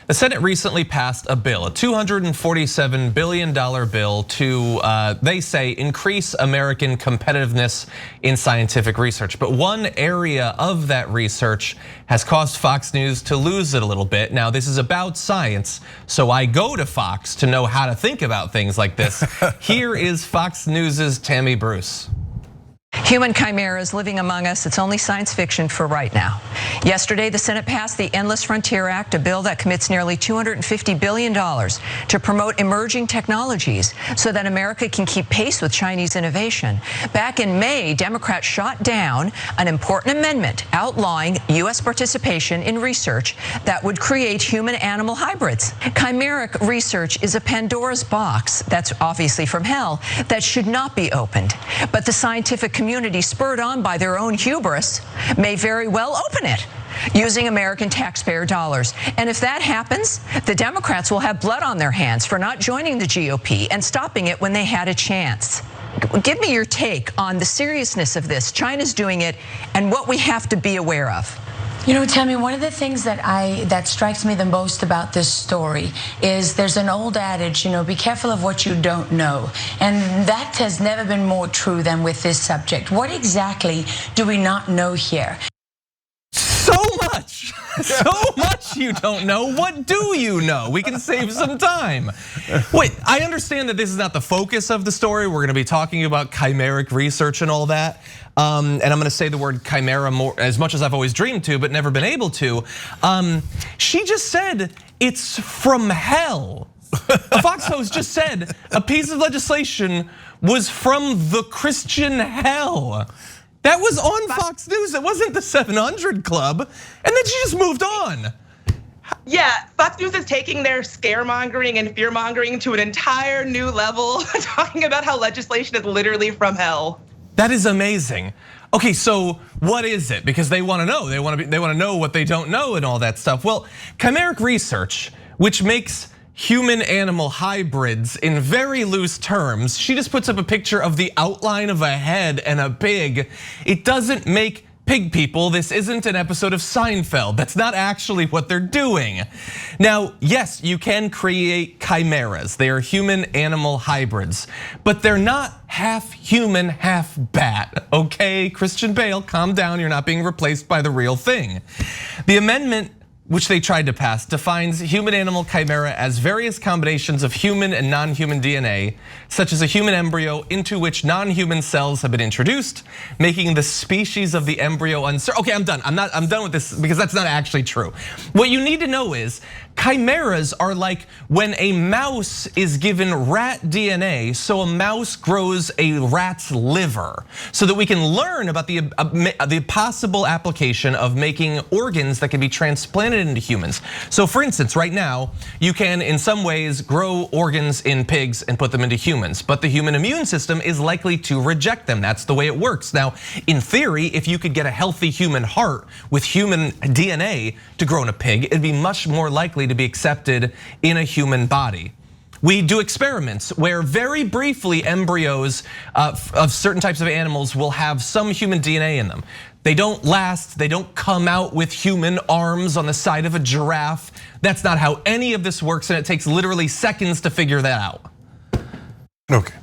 The Senate recently passed a bill, a $247 billion bill to, they say, increase American competitiveness in scientific research. But one area of that research has caused Fox News to lose it a little bit. Now, this is about science, so I go to Fox to know how to think about things like this. Here is Fox News's Tammy Bruce. Human chimeras living among us, it's only science fiction for right now. Yesterday, the Senate passed the Endless Frontier Act, a bill that commits nearly $250 billion to promote emerging technologies so that America can keep pace with Chinese innovation. Back in May, Democrats shot down an important amendment outlawing U.S. participation in research that would create human-animal hybrids. Chimeric research is a Pandora's box, that's obviously from hell, that should not be opened. But the scientific community, spurred on by their own hubris, may very well open it using American taxpayer dollars. And if that happens, the Democrats will have blood on their hands for not joining the GOP and stopping it when they had a chance. Give me your take on the seriousness of this. China's doing it and what we have to be aware of. You know, Tammy, one of the things that strikes me the most about this story is there's an old adage, you know, be careful of what you don't know. And that has never been more true than with this subject. What exactly do we not know here? So much you don't know. What do you know? We can save some time. Wait, I understand that this is not the focus of the story. We're gonna be talking about chimeric research and all that. And I'm gonna say the word chimera more as much as I've always dreamed to, but never been able to. She just said it's from hell. A Fox host just said a piece of legislation was from the Christian hell. That was on Fox News. It wasn't the 700 Club. And then she just moved on. Yeah, Fox News is taking their scaremongering and fearmongering to an entire new level, talking about how legislation is literally from hell. That is amazing. Okay, so what is it? Because they want to know. They want to know what they don't know and all that stuff. Well, chimeric research, which makes human-animal hybrids in very loose terms. She just puts up a picture of the outline of a head and a pig. It doesn't make pig people. This isn't an episode of Seinfeld. That's not actually what they're doing. Now, yes, you can create chimeras. They are human-animal hybrids, but they're not half human, half bat. Okay, Christian Bale, calm down. You're not being replaced by the real thing. The amendment, which they tried to pass, defines human-animal chimera as various combinations of human and non-human DNA, such as a human embryo into which non-human cells have been introduced, making the species of the embryo uncertain. Okay, I'm done. I'm done with this because that's not actually true. What you need to know is chimeras are like when a mouse is given rat DNA, so a mouse grows a rat's liver, so that we can learn about the possible application of making organs that can be transplanted into humans. So for instance, right now, you can in some ways grow organs in pigs and put them into humans, but the human immune system is likely to reject them. That's the way it works. Now, in theory, if you could get a healthy human heart with human DNA to grow in a pig, it'd be much more likely to be accepted in a human body. We do experiments where very briefly embryos of certain types of animals will have some human DNA in them. They don't last, they don't come out with human arms on the side of a giraffe. That's not how any of this works, and it takes literally seconds to figure that out. Okay,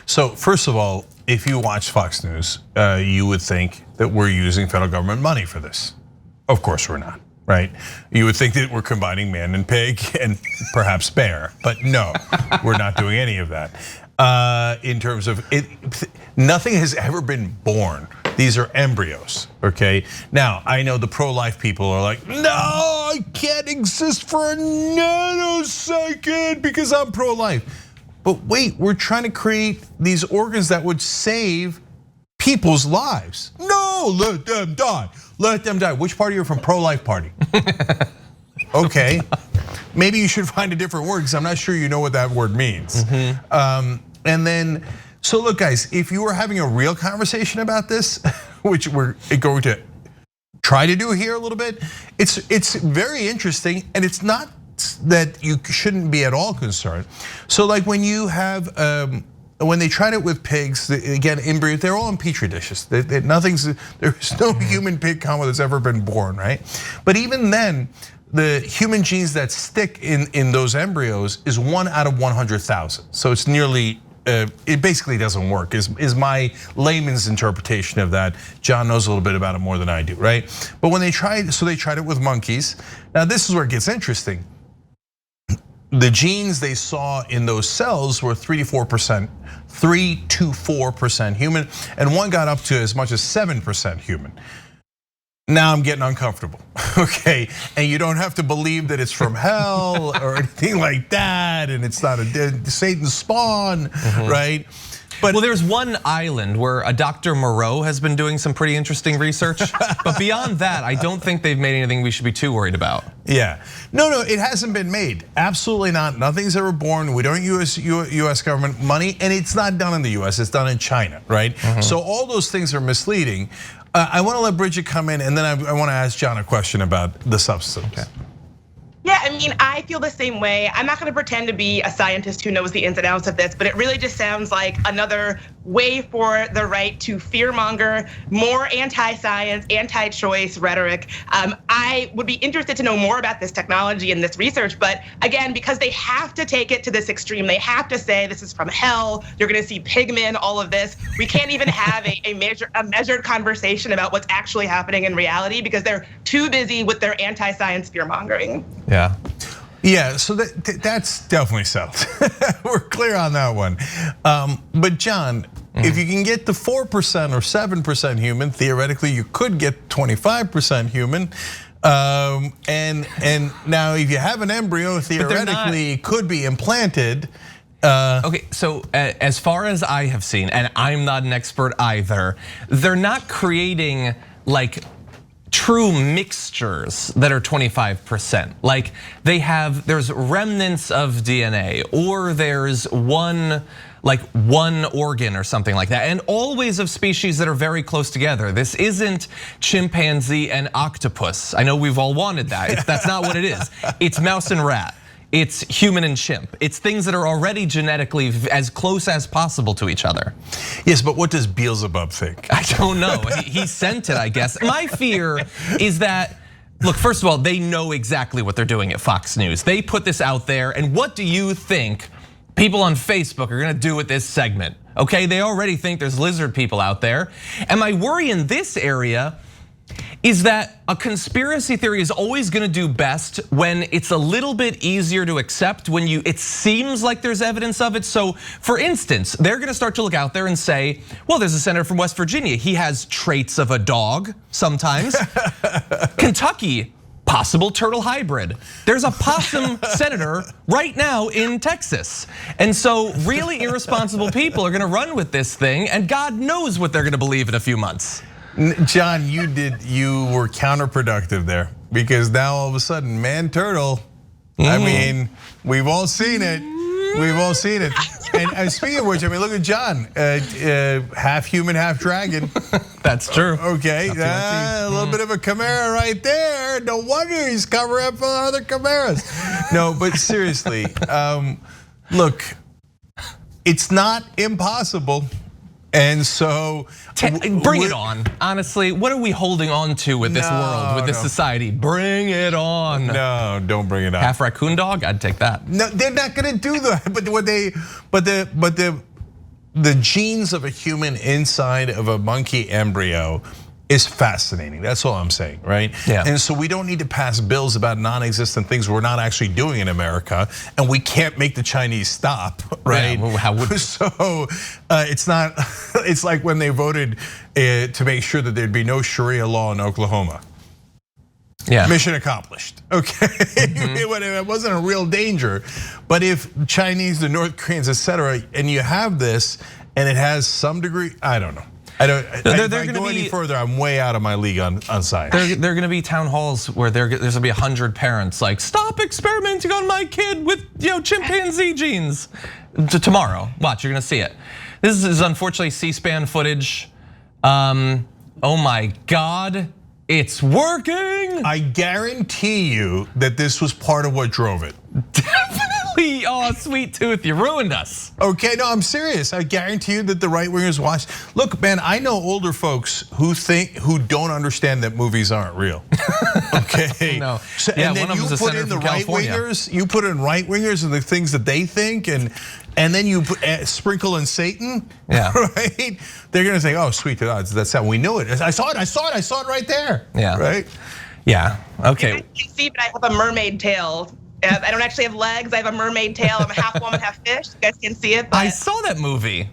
so first of all, if you watch Fox News, you would think that we're using federal government money for this. Of course we're not, right? You would think that we're combining man and pig and perhaps bear, but no, we're not doing any of that. In terms of it, nothing has ever been born. These are embryos, okay? Now, I know the pro-life people are like, no, I can't exist for a nanosecond because I'm pro-life. But wait, we're trying to create these organs that would save people's lives. No, let them die, let them die. Which party are you from, pro-life party? Okay, maybe you should find a different word because I'm not sure you know what that word means. And then, so look guys, if you were having a real conversation about this, which we're going to try to do here a little bit, it's very interesting, and it's not that you shouldn't be at all concerned. So like when you have, when they tried it with pigs, again, embryos, they're all in petri dishes. There's no human pig comma that's ever been born, right? But even then, the human genes that stick in those embryos is 1 out of 100,000. So it's nearly, it basically doesn't work, is my layman's interpretation of that. John knows a little bit about it more than I do, right? But when they tried it with monkeys. Now this is where it gets interesting. The genes they saw in those cells were 3 to 4% human, and one got up to as much as 7% human. Now I'm getting uncomfortable, okay? And you don't have to believe that it's from hell or anything like that, and it's not a Satan's spawn, right? But well, there's one island where a Dr. Moreau has been doing some pretty interesting research. But beyond that, I don't think they've made anything we should be too worried about. Yeah, no, it hasn't been made. Absolutely not. Nothing's ever born. We don't use US government money, and it's not done in the US. It's done in China, right? So all those things are misleading. I want to let Bridget come in, and then I want to ask John a question about the substance. Okay. Yeah, I mean, I feel the same way. I'm not gonna pretend to be a scientist who knows the ins and outs of this, but it really just sounds like another way for the right to fearmonger, more anti-science, anti-choice rhetoric. I would be interested to know more about this technology and this research, but again, because they have to take it to this extreme, they have to say this is from hell, you're gonna see pigmen, all of this. We can't even have a measured conversation about what's actually happening in reality because they're too busy with their anti-science fearmongering. Yeah, so that's definitely settled. We're clear on that one. But John, if you can get to 4% or 7% human, theoretically you could get 25% human. And now if you have an embryo, theoretically it could be implanted. Okay, so as far as I have seen, and I'm not an expert either, they're not creating like true mixtures that are 25%. Like there's remnants of DNA, or there's one organ or something like that, and always of species that are very close together. This isn't chimpanzee and octopus. I know we've all wanted that. That's not what it is. It's mouse and rat. It's human and chimp. It's things that are already genetically as close as possible to each other. Yes, but what does Beelzebub think? I don't know. He sent it, I guess. My fear is that, look, first of all, they know exactly what they're doing at Fox News. They put this out there, and what do you think people on Facebook are gonna do with this segment? Okay, they already think there's lizard people out there. And my worry in this area is that a conspiracy theory is always gonna do best when it's a little bit easier to accept, when it seems like there's evidence of it. So for instance, they're gonna start to look out there and say, well, there's a senator from West Virginia. He has traits of a dog sometimes. Kentucky, possible turtle hybrid. There's a possum senator right now in Texas. And so really irresponsible people are gonna run with this thing, and God knows what they're gonna believe in a few months. John, you were counterproductive there, because now all of a sudden, man turtle, I mean, we've all seen it. We've all seen it. And speaking of which, I mean, look at John, half human, half dragon. That's true. Okay, a little bit of a chimera right there. No wonder he's covering up for other chimeras. No, but seriously, look, it's not impossible. And so bring it on. Honestly, what are we holding on to with this world, with this society? Bring it on. No, don't bring it on. Half raccoon dog? I'd take that. No, they're not gonna do that. But the genes of a human inside of a monkey embryo is fascinating. That's all I'm saying, right? Yeah. And so we don't need to pass bills about non-existent things we're not actually doing in America, and we can't make the Chinese stop, right? Yeah, well, how would we? So it's not. It's like when they voted to make sure that there'd be no Sharia law in Oklahoma. Yeah. Mission accomplished. Okay, it wasn't a real danger, but if Chinese, the North Koreans, etc., and you have this, and it has some degree, I don't know. If I go any further, I'm way out of my league on science. There are going to be town halls where there's going to be 100 parents like, stop experimenting on my kid with chimpanzee genes. Tomorrow, watch, you're going to see it. This is unfortunately C-SPAN footage. Oh my God, it's working. I guarantee you that this was part of what drove it. Definitely. Oh, sweet tooth, you ruined us. Okay, no, I'm serious. I guarantee you that the right wingers watch. Look, man, I know older folks who don't understand that movies aren't real. Okay, no. So, Yeah, and then one of you them's a put senator in the from right California. wingers. You put in right wingers and the things that they think, and then you sprinkle in Satan. Yeah. Right. They're gonna say, "Oh, sweet, that's how we knew it. I saw it right there." Yeah. Right. Yeah. Okay. I can see, but I have a mermaid tail. I don't actually have legs. I have a mermaid tail. I'm a half woman, half fish. You guys can see it. But... I saw that movie.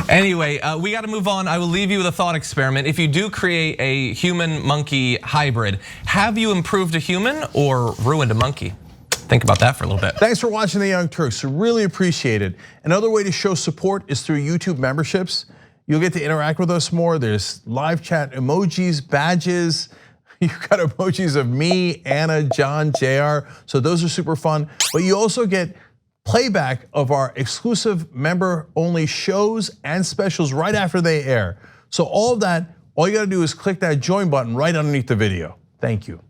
Anyway, we got to move on. I will leave you with a thought experiment. If you do create a human-monkey hybrid, have you improved a human or ruined a monkey? Think about that for a little bit. Thanks for watching the Young Turks. Really appreciate it. Another way to show support is through YouTube memberships. You'll get to interact with us more. There's live chat emojis, badges. You've got emojis of me, Anna, John, JR. So those are super fun. But you also get playback of our exclusive member-only shows and specials right after they air. So all of that, all you gotta do is click that join button right underneath the video. Thank you.